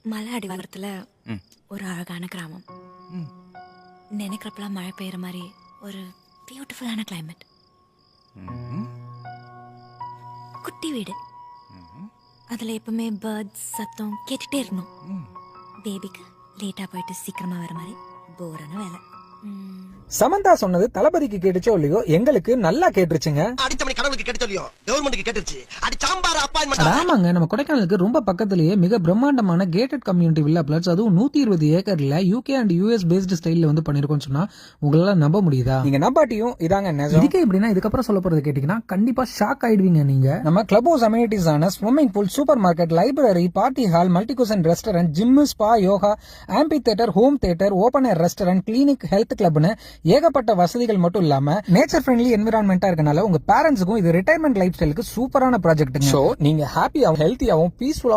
மலை அடிவாரத்துல ஒரு அழகான கிராமம். நினைக்கிறப்பெல்லாம் மழை பெய்யற மாதிரி ஒரு பியூட்டிஃபுல்லான கிளைமேட். குட்டி வீடு, அதுல எப்பவுமே பேர்ட்ஸ் சத்தம் கேட்டுட்டே இருக்கணும். பேபிக்கு லேட்டா போயிட்டு சீக்கிரமா வர மாதிரி போரான வேலை. சமந்தா சொன்னது தளபதிக்கு கேட்டுச்சோ இல்லையோ, எங்களுக்கு நல்லா கேட்டுருச்சுங்க. அடிச்சமணி கடவுளுக்கு கேட்டுச்சோ இல்லையோ, கவர்மெண்ட்டுக்கு கேட்டுச்சு. அடி சாம்பார் அப்பாயின்மெண்ட். ஆமாங்க, நம்ம கொடைக்கானலுக்கு ரொம்ப பக்கத்திலேயே மிக பிரம்மாண்டமான கேட்டட் கம்யூனிட்டி வில்லா பிளாட்ஸ், அதுவும் 120 ஏக்கர்ல யூகே அண்ட் யூஎஸ் பேஸ்டு ஸ்டைல்ல வந்து பண்ணிருக்கோம்னு சொன்னா உங்களால நம்ப முடியுதா? நீங்க நம்பாட்டியும் இதாங்க நிஜம். இதுக்கே எப்படின்னா இதுக்கப்புறம் சொல்ல போறது கேட்டீங்கன்னா கண்டிப்பா ஷாக் ஆயிடுவீங்க நீங்க. நம்ம கிளப் ஹவுஸ் அம்யூனிட்டிஸ் ஆன swimming pool, super market, library, party hall, multi cuisine restaurant, gym, spa, yoga, amphitheatre, home theatre, open air restaurant, clinic, health கிளப்னு ஏகப்பட்ட வசதிகள் மட்டும் இல்லாம நேச்சர் ஃப்ரெண்ட்லி என்விரான்மெண்டா இருக்கனால உங்க பேரண்ட்ஸுக்கும் இது ரிட்டையர்மெண்ட் லைஃப் ஸ்டைலுக்கு சூப்பரான ப்ராஜெக்ட். சோ நீங்க ஹாப்பியாவும் ஹெல்த்தியாவும் பீஸ்ஃபுல்லாவும்